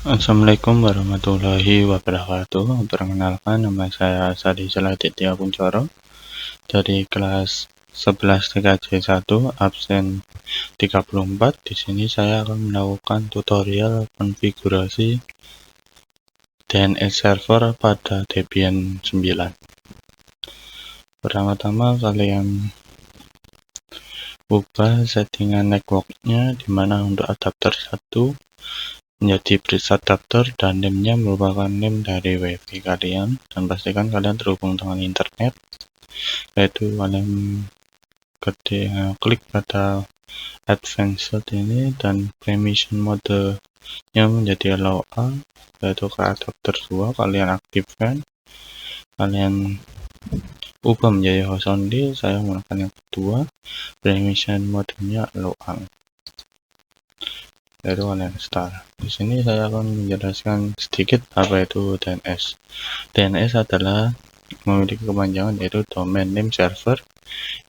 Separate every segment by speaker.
Speaker 1: Assalamualaikum warahmatullahi wabarakatuh. Perkenalkan, nama saya Sadi Saladitya Kuncoro dari kelas 11 TKJ1 absen 34. Di sini saya akan melakukan tutorial konfigurasi DNS server pada Debian 9. Pertama-tama kalian ubah settingan networknya, dimana untuk adapter 1 menjadi bridge adapter dan name-nya merupakan name dari WiFi kalian, dan pastikan kalian terhubung dengan internet, yaitu kalian klik pada advanced ini dan permission mode-nya menjadi allow all, yaitu ke adapter 2 kalian aktifkan, kalian ubah menjadi host only. Saya menggunakan yang kedua, permission mode-nya allow all, yaitu kalian start. Di sini saya akan menjelaskan sedikit apa itu DNS. DNS adalah memiliki kepanjangan yaitu Domain Name Server,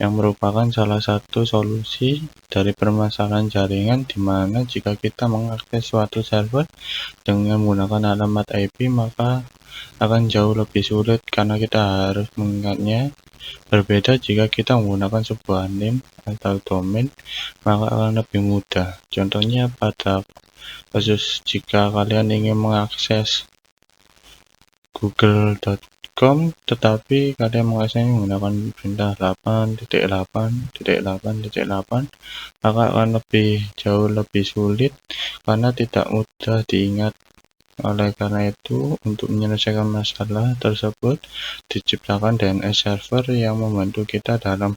Speaker 1: yang merupakan salah satu solusi dari permasalahan jaringan, di mana jika kita mengakses suatu server dengan menggunakan alamat IP, maka akan jauh lebih sulit karena kita harus mengingatnya. Berbeda jika kita menggunakan sebuah name atau domain, maka akan lebih mudah. Contohnya pada kasus jika kalian ingin mengakses google.com tetapi kalian mengaksesnya menggunakan perintah 8.8.8.8, maka akan jauh lebih sulit karena tidak mudah diingat. Oleh karena itu, untuk menyelesaikan masalah tersebut, diciptakan DNS server yang membantu kita dalam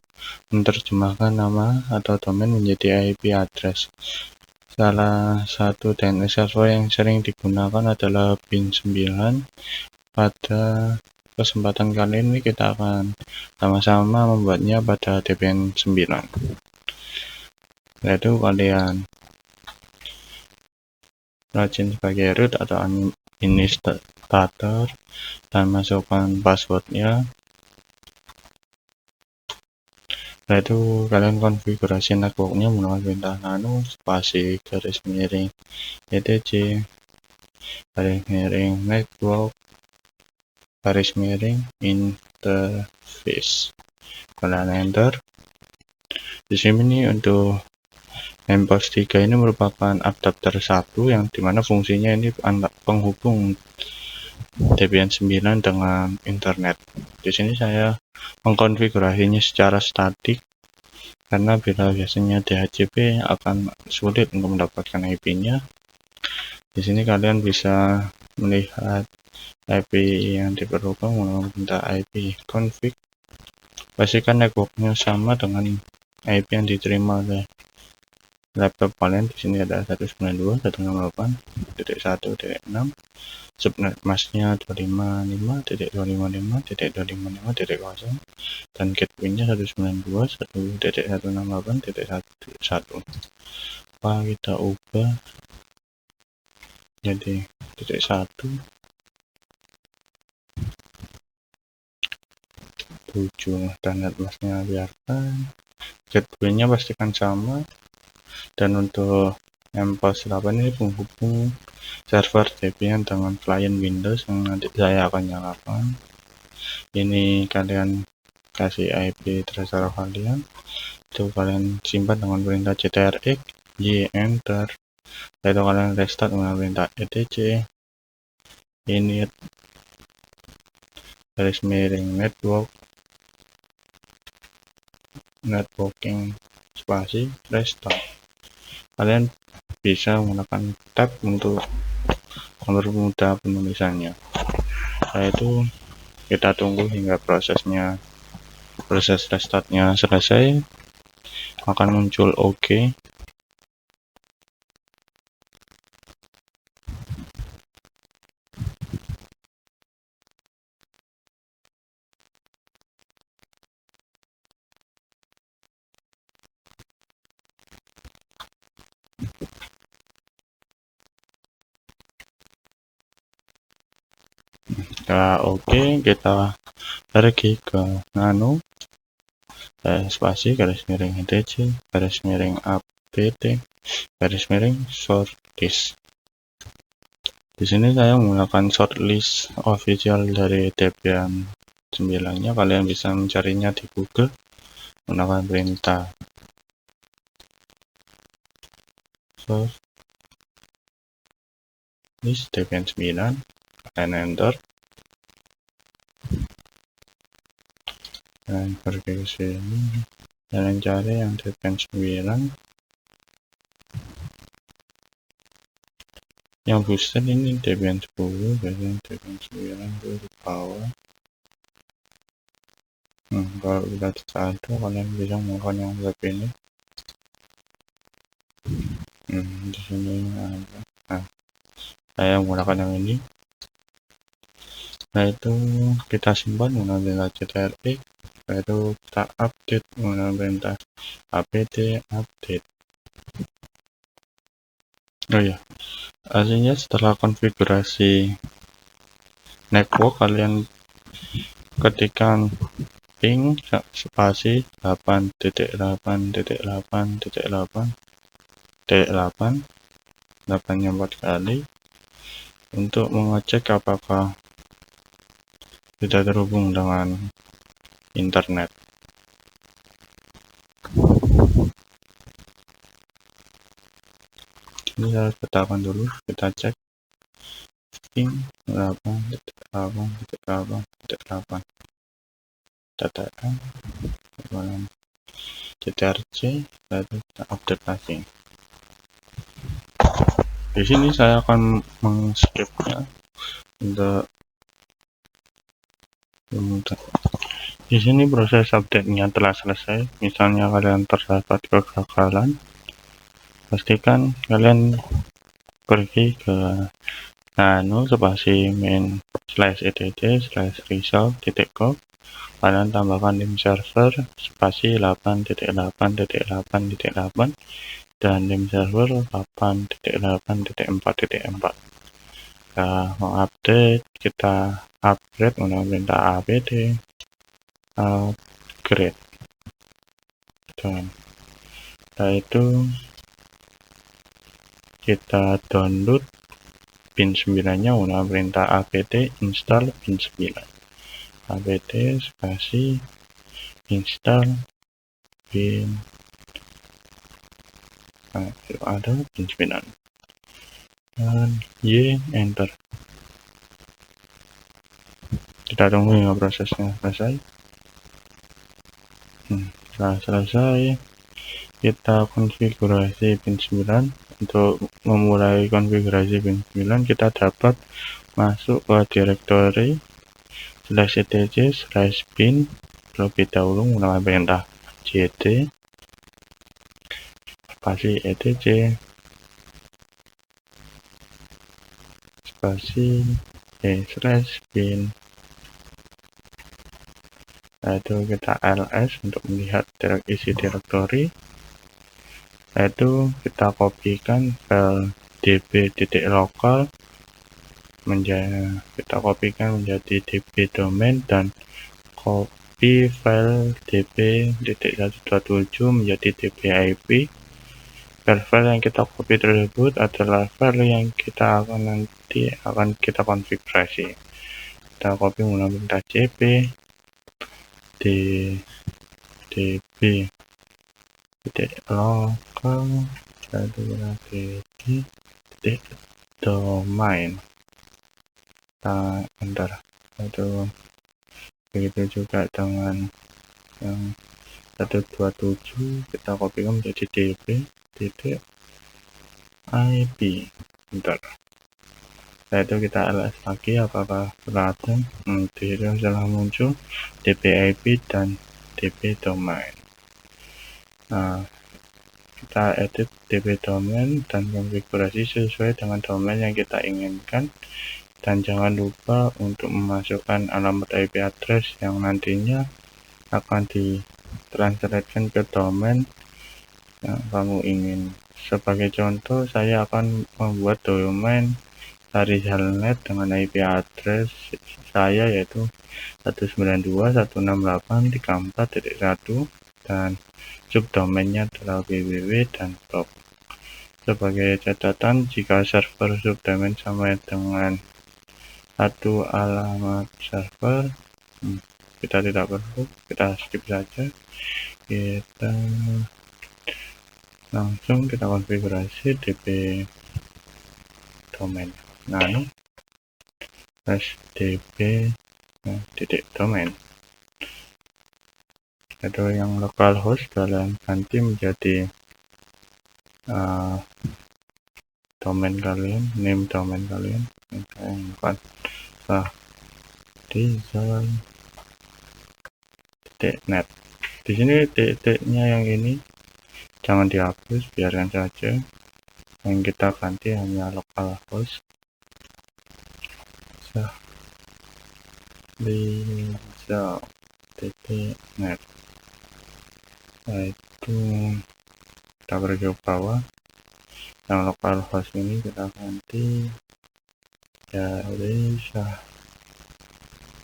Speaker 1: menerjemahkan nama atau domain menjadi IP address. Salah satu DNS server yang sering digunakan adalah bin9. Pada kesempatan kali ini kita akan sama-sama membuatnya pada Debian 9, yaitu kalian rajin sebagai root atau administrator dan masukkan passwordnya, yaitu kalian konfigurasi networknya menggunakan perintah nano spasi garis miring etc garis miring network garis miring interface, kalian enter. Di sini untuk MPOS 3 ini merupakan adapter 1 yang dimana fungsinya ini penghubung Debian 9 dengan internet. Di sini saya mengkonfigurasinya secara statik karena bila biasanya DHCP akan sulit untuk mendapatkan IP-nya. Di sini kalian bisa melihat IP yang diperlukan menggunakan perintah IP config. Pastikan networknya sama dengan IP yang diterima oleh laptop kalian. Di sini ada 192.168.1.6, subnet masknya 255.255.255.0, dan gateway-nya 192.168.1. Kita ubah jadi titik 1 7, dan netmasknya biarkan, gateway-nya pastikan sama. Dan untuk MPOS 8 ini penghubung server Debian dengan client Windows yang nanti saya akan nyalakan. Ini kalian kasih IP terserah kalian, itu kalian simpan dengan perintah ctrx y enter, lalu kalian restart dengan perintah etc init garis miring networking spasi restart. Kalian bisa menggunakan tab untuk mempermudah penulisannya. Setelah itu kita tunggu hingga proses restartnya selesai, akan muncul OK. Setelah OK, kita pergi ke nano spasi garis miring etc garis miring apt garis miring short disk. Di sini saya menggunakan shortlist official dari Debian 9-nya. Kalian bisa mencarinya di Google menggunakan perintah shortlist Debian 9. Kalian enter dan pergi ke sini. Kalian cari yang Debian 9. Yang boosted ini Debian 10, biasanya Debian 9 itu di bawah. Kalau udah satu, kalian bisa menggunakan yang web ini. Di sini ada. Nah, saya menggunakan yang ini. Nah, itu kita simpan menggunakan perintah ctrl, lalu kita update menggunakan perintah apt update. Oh ya, hasilnya setelah konfigurasi network, kalian ketikkan ping spasi 8.8.8.8 4 kali untuk mengecek apakah tidak terhubung dengan internet. Ini saya petakan dulu, kita cek ping 8.8.8.8 datakan ctrc, lalu kita update lagi. Di sini saya akan mengskipnya untuk di sini proses update-nya telah selesai. Misalnya kalian terdapat kegagalan, pastikan kalian pergi ke spasi main/etc/result.com. Kalian tambahkan dim server spasi 8.8.8.8 dan dim server 8.8.4.4. Nah, mengupdate, kita upgrade menggunakan perintah apt upgrade. Dan setelah itu kita download pin 9-nya menggunakan perintah apt install pin 9. apt spasi install pin, ada pin 9 dan y enter. Kita tunggu hingga prosesnya selesai. Setelah selesai, kita konfigurasi pin 9. Untuk memulai konfigurasi pin 9, kita dapat masuk ke direktori /etc/bin terlebih dahulu menggunakan perintah ct spasi etc spasi /bin. Lalu kita ls untuk melihat isi direktori. Lalu kita kopikan file db.local kita kopikan menjadi db domain dan copy file db.127 menjadi db IP. File yang kita copy tersebut adalah file yang kita nanti akan kita konfigurasi. Kita copy menggunakan perintah cp db.local lalu db.domain. Kita enter. Lalu begitu juga dengan yang 127, kita kopikan menjadi db.ip. Enter. Setelah itu kita ls lagi apakah berada. Setelah muncul db.ip dan db.domain. Nah, kita edit db.domain dan konfigurasi sesuai dengan domain yang kita inginkan. Dan jangan lupa untuk memasukkan alamat IP address yang nantinya akan ditranslatekan ke domain yang kamu ingin. Sebagai contoh, saya akan membuat domain dari Telnet dengan IP address saya yaitu 192.168.34.1 dan subdomainnya adalah www dan blog. Sebagai catatan, jika server subdomain sama dengan satu alamat server, kita tidak perlu, kita skip saja. Kita langsung kita konfigurasi dp domain nano dp titik domain. Itu yang localhost kalian ganti menjadi domain kalian, name domain kalian. Yang bukan design.net. Di sini titiknya yang ini jangan dihapus, biarkan saja. Yang kita ganti hanya localhost design.net. Nah, itu kita pergi ke bawah. Yang localhost ini kita ganti dari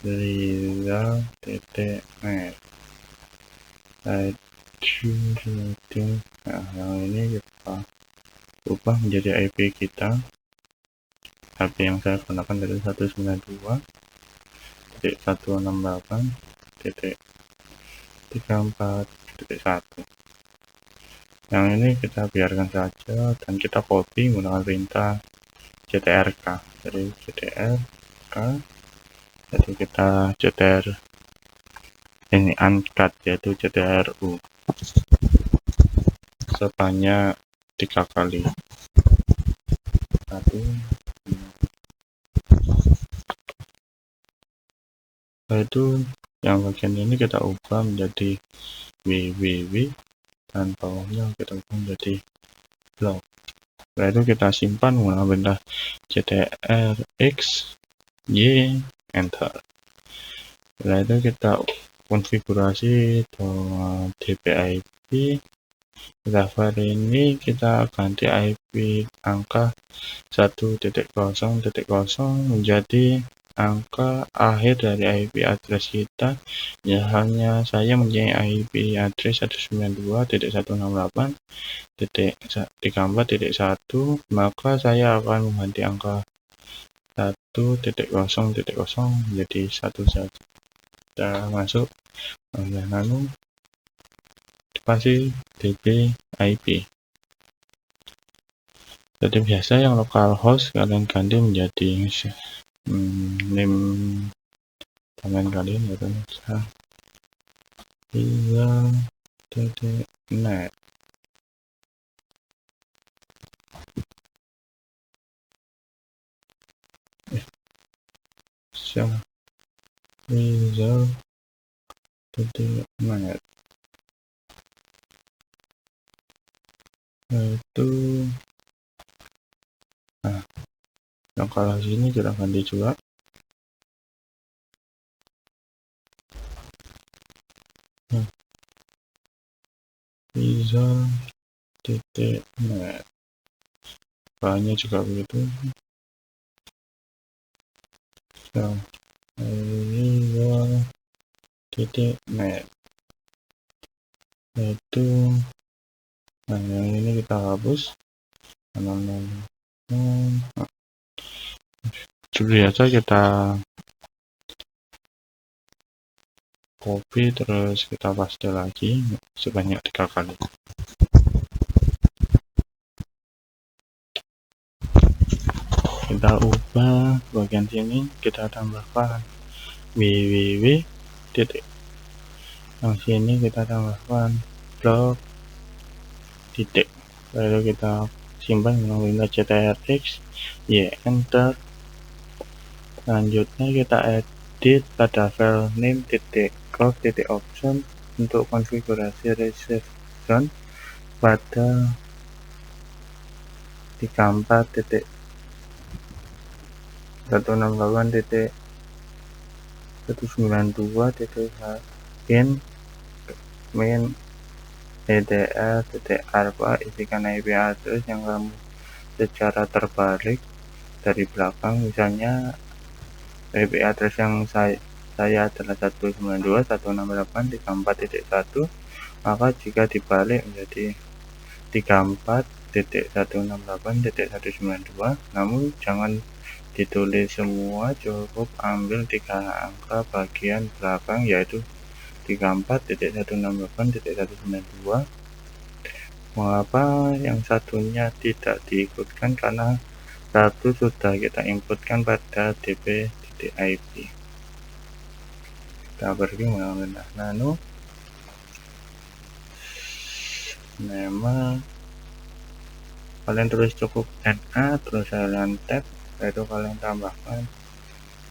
Speaker 1: Rizal.net. Nah, yang ini kita ubah menjadi IP kita. IP yang saya gunakan dari 192.168.34.1. Yang ini kita biarkan saja dan kita copy menggunakan perintah ctrk. Jadi ctrk, jadi kita ctr ini angkat, yaitu ctru sebanyak 3 kali. Itu yang bagian ini kita ubah menjadi www dan bawahnya kita ubah menjadi blog. Setelah itu kita simpan menggunakan perintah ctrx y enter. Setelah itu kita konfigurasi dpip. Server ini kita ganti IP angka 1.0.0 menjadi angka akhir dari IP address kita. Ya, hanya saya mempunyai IP address 192.168.34.1, maka saya akan mengganti angka 1.0.0 menjadi 1 saja. Kita masuk nano spasi dp IP. Jadi biasa yang localhost kalian ganti menjadi name domain kalian, yaitu Rizal.net. Rizal.net. Itu yang kalau sini kita ganti juga Rizal.net. bahannya juga begitu. Rizal.net itu. Nah, yang ini kita hapus. Biasa kita copy terus kita paste lagi sebanyak 3 kali. Kita ubah bagian sini, kita tambahkan www titik. Yang sini kita tambahkan blog titik. Lalu kita simpan menggunakan ctrx y enter. Selanjutnya kita edit pada file name .conf.option untuk konfigurasi reserve zone pada 34.168.192.in main edr.arpa. isikan IP address yang kamu secara terbalik dari belakang. Misalnya IP address yang saya adalah 192.168.34.1, maka jika dibalik menjadi 34.1 192.168.192, namun jangan ditulis semua, cukup ambil 3 angka bagian belakang yaitu 34.168.192. Mengapa yang satunya tidak diikutkan? Karena satu sudah kita inputkan pada dp.ip. Kita pergi menggunakan nano nama, kalian tulis cukup NA, terus kalian tab, lalu kalian tambahkan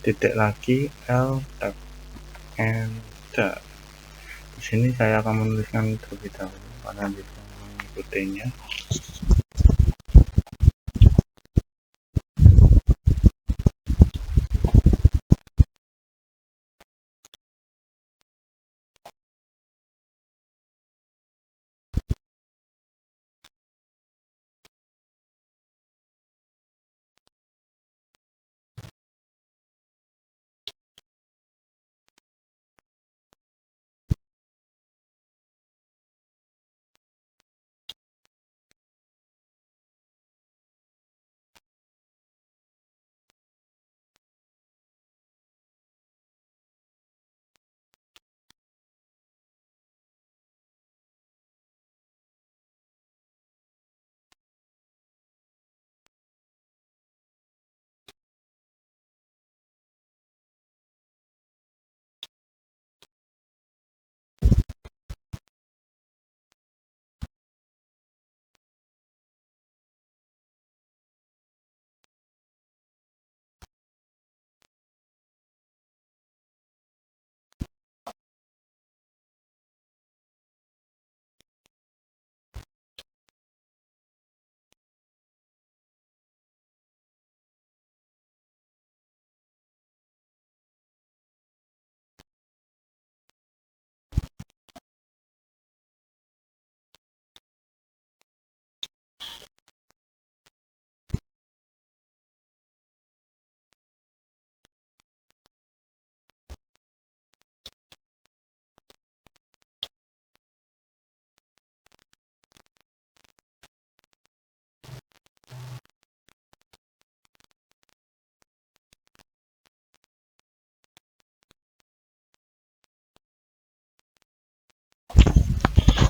Speaker 1: titik lagi L, tab, enter. Di sini saya akan menuliskan terlebih dahulu, kalian bisa mengikutinya.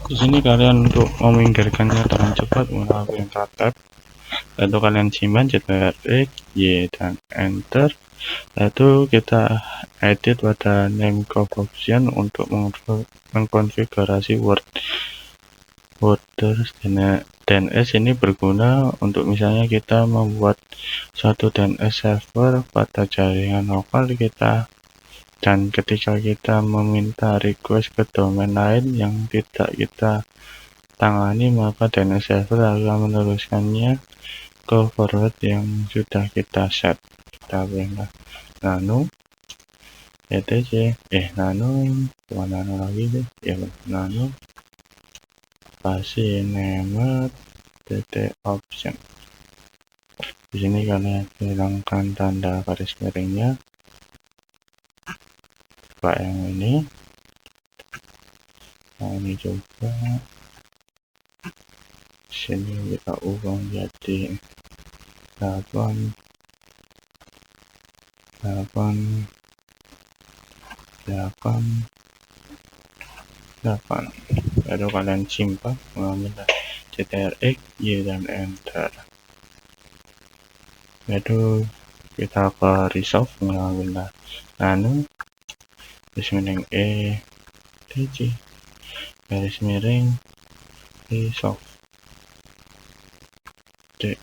Speaker 1: Di sini kalian untuk meminggirkannya dengan cepat menggunakan tab, lalu kalian simpan Ctrl+X, Y dan enter. Lalu kita edit pada name option untuk mengkonfigurasi WordPress DNS. Ini berguna untuk misalnya kita membuat satu DNS server pada jaringan lokal kita, dan ketika kita meminta request ke domain lain yang tidak kita tangani, maka DNS server akan meneruskannya ke forward yang sudah kita set. Kita pilih nano etc, nano lagi deh ya, nano spasi nama titik option. Di sini kalian hilangkan tanda garis miringnya, Pak yang ini. Nah, ini juga sini kita ubah jadi 8. Lalu kalian simpan mengambil Ctrl+X, Y dan enter. Lalu kita ke resolve mengambil nano garis miring etc garis miring resolve di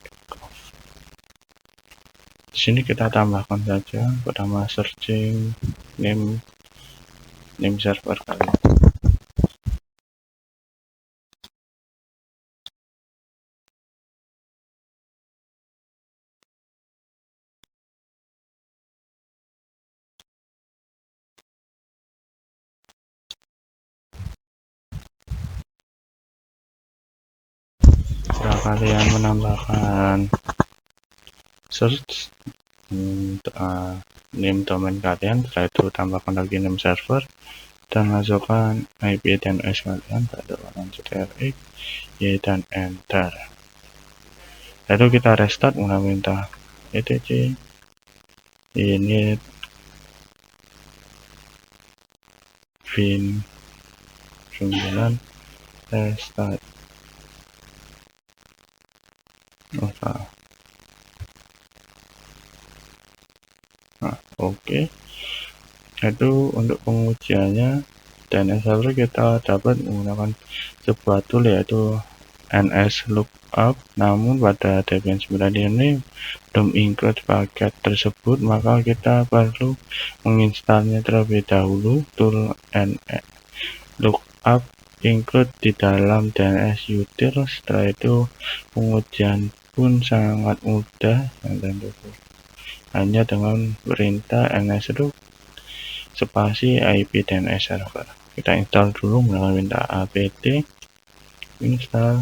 Speaker 1: sini kita tambahkan saja pertama searching name server kalian. Setelah kalian menambahkan search name domain kalian, setelah itu tambahkan lagi name server dan masukkan IP DNS kalian, lalu kalian Ctrl+X, Y dan enter. Lalu kita restart menggunakan perintah etc init bin 9 restart. Nah, oke. Itu untuk pengujiannya. Dan server kita dapat menggunakan sebuah tool yaitu ns lookup. Namun pada Debian 9 ini belum include paket tersebut, maka kita perlu menginstalnya terlebih dahulu. Tool ns lookup include di dalam DNS util. Setelah itu pengujian pun sangat mudah, hanya dengan perintah ns look spasi IP DNS server. Kita install dulu menggunakan perintah apt install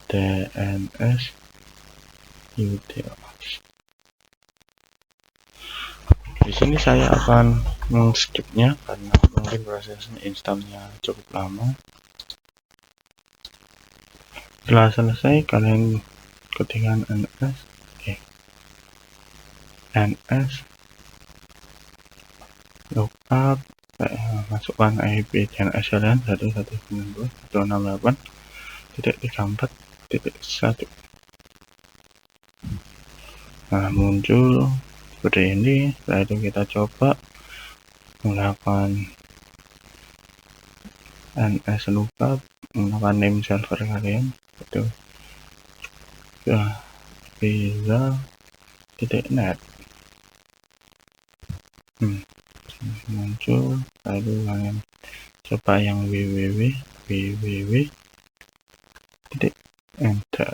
Speaker 1: DNS utils. Di sini saya akan mengskipnya karena mungkin proses installnya cukup lama. Setelah selesai, kalian ketikkan ns lookup, masukkan IP DNS kalian 192.168.34.1. Nah, muncul seperti ini. Setelah itu kita coba menggunakan ns lookup, menggunakan name server kalian itu pizza.net. Muncul, lalu kalian coba yang www.enter.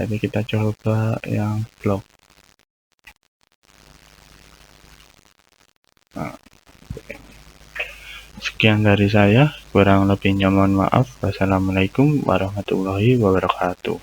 Speaker 1: Jadi kita coba yang blog. Nah, sekian dari saya, kurang lebihnya mohon maaf. Wassalamualaikum warahmatullahi wabarakatuh.